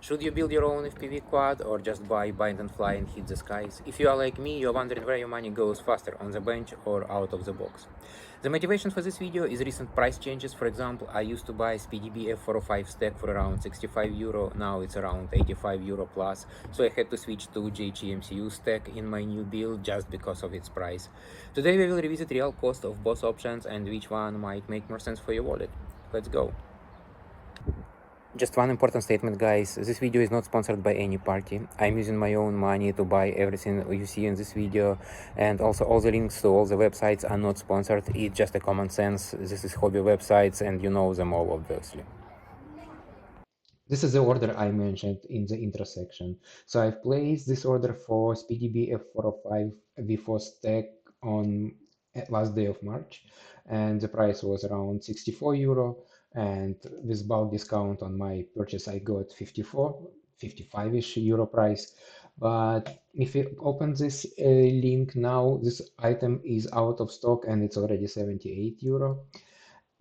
Should you build your own FPV quad or just buy, bind and fly and hit the skies? If you are like me, you're wondering where your money goes faster, on the bench or out of the box. The motivation for this video is recent price changes. For example, I used to buy SpeedyBee F405 stack for around 65 euro, now it's around 85 euro plus, so I had to switch to JHE MCU stack in my new build just because of its price. Today we will revisit real cost of both options and which one might make more sense for your wallet. Let's go! Just one important statement, guys. This video is not sponsored by any party. I'm using my own money to buy everything you see in this video, and also all the links to all the websites are not sponsored. It's just a common sense. This is hobby websites and you know them all, obviously. This is the order I mentioned in the intro section. So I've placed this order for SpeedyBee F405 V4 stack on last day of March, and the price was around 64 euro. And with bulk discount on my purchase, I got 55-ish euro price. But if you open this link now, this item is out of stock and it's already 78 euro.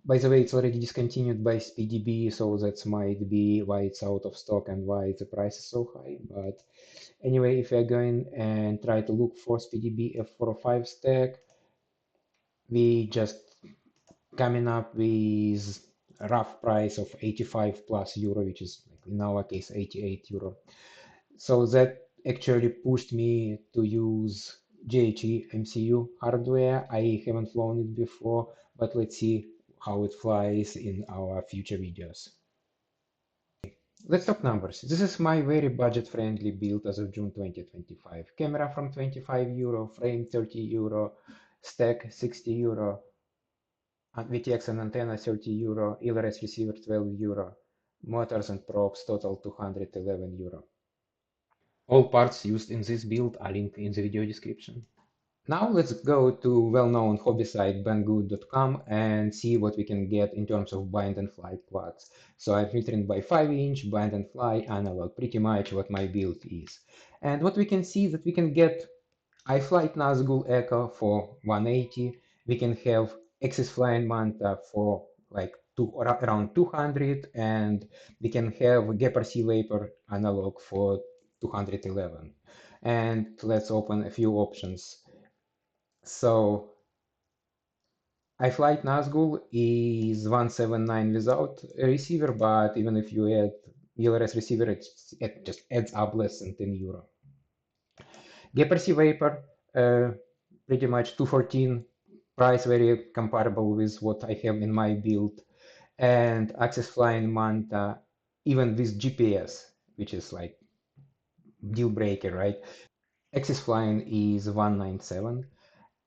By the way, it's already discontinued by SpeedyBee, so that might be why it's out of stock and why the price is so high. But anyway, if you're going and try to look for SpeedyBee F405 stack, we just coming up with a rough price of 85 plus euro, which is in our case 88 euro. So that actually pushed me to use JHE MCU hardware. I haven't flown it before, but let's see how it flies in our future videos. Let's talk numbers. This is my very budget-friendly build as of June 2025. Camera from 25 euro, frame 30 euro, stack 60 euro, VTX and antenna 30 euro, ILRS receiver 12 euro, motors and props total 211 euro. All parts used in this build are linked in the video description. Now let's go to well-known hobby site banggood.com and see what we can get in terms of bind and fly quads. So I'm filtering by 5-inch, bind and fly, analog, pretty much what my build is. And what we can see that we can get iFlight Nazgul Echo for 180. We can have Axis Flying Manta for like around 200, and we can have Gepard Sea Vapor analog for 211. And let's open a few options. So iFlight Nazgul is 179 without a receiver, but even if you add VLRS receiver, it just adds up less than 10 euro. Gepard Sea Vapor, pretty much 214, price very comparable with what I have in my build. And Axis Flying Manta, even with GPS, which is like deal breaker, right? Axis Flying is 197.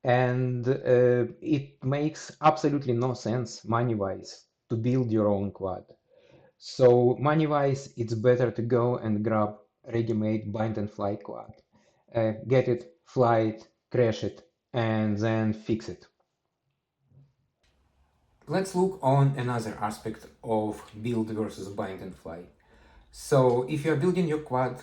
And it makes absolutely no sense money-wise to build your own quad. So money-wise, it's better to go and grab ready-made bind and fly quad. Get it, fly it, crash it, and then fix it. Let's look on another aspect of build versus bind and fly. So if you're building your quad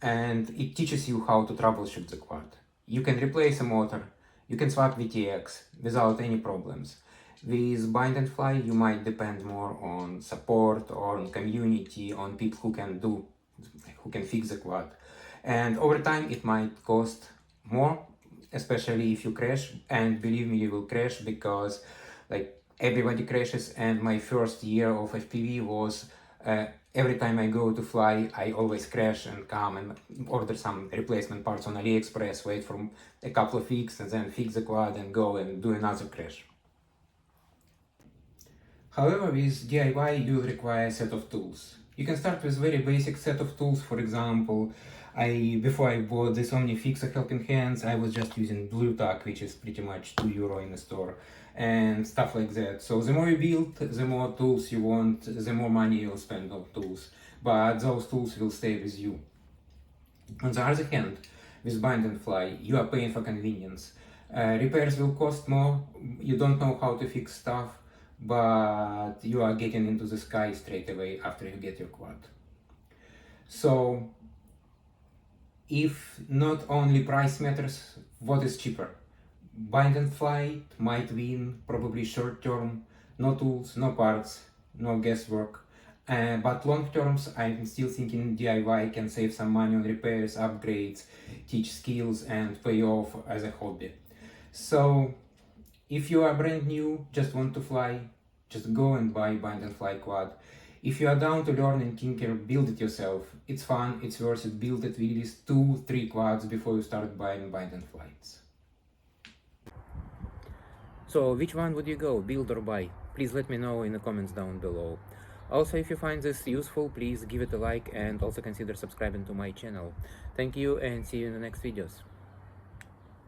and it teaches you how to troubleshoot the quad, you can replace a motor, you can swap VTX without any problems. With bind and fly, you might depend more on support or on community, on people who can fix the quad. And over time, it might cost more, especially if you crash. And believe me, you will crash because like everybody crashes. And my first year of FPV was every time I go to fly, I always crash and come and order some replacement parts on AliExpress, wait for a couple of weeks and then fix the quad and go and do another crash. However, with DIY, you will require a set of tools. You can start with very basic set of tools. For example, before I bought this OmniFixer Helping Hands, I was just using Bluetack, which is pretty much 2 euro in the store, and stuff like that. So the more you build, the more tools you want, the more money you'll spend on tools. But those tools will stay with you. On the other hand, with bind and fly, you are paying for convenience. Repairs will cost more, you don't know how to fix stuff, but you are getting into the sky straight away after you get your quad. So if not only price matters, what is cheaper? Bind and fly might win, probably short term, no tools, no parts, no guesswork. But long terms, I'm still thinking DIY can save some money on repairs, upgrades, teach skills, and pay off as a hobby. So if you are brand new, just want to fly, just go and buy Bind and Fly quad. If you are down to learn and tinker, build it yourself. It's fun, it's worth it. Build at least 2-3 quads before you start buying Bind and Flights. So which one would you go, build or buy? Please let me know in the comments down below. Also, if you find this useful, please give it a like and also consider subscribing to my channel. Thank you and see you in the next videos.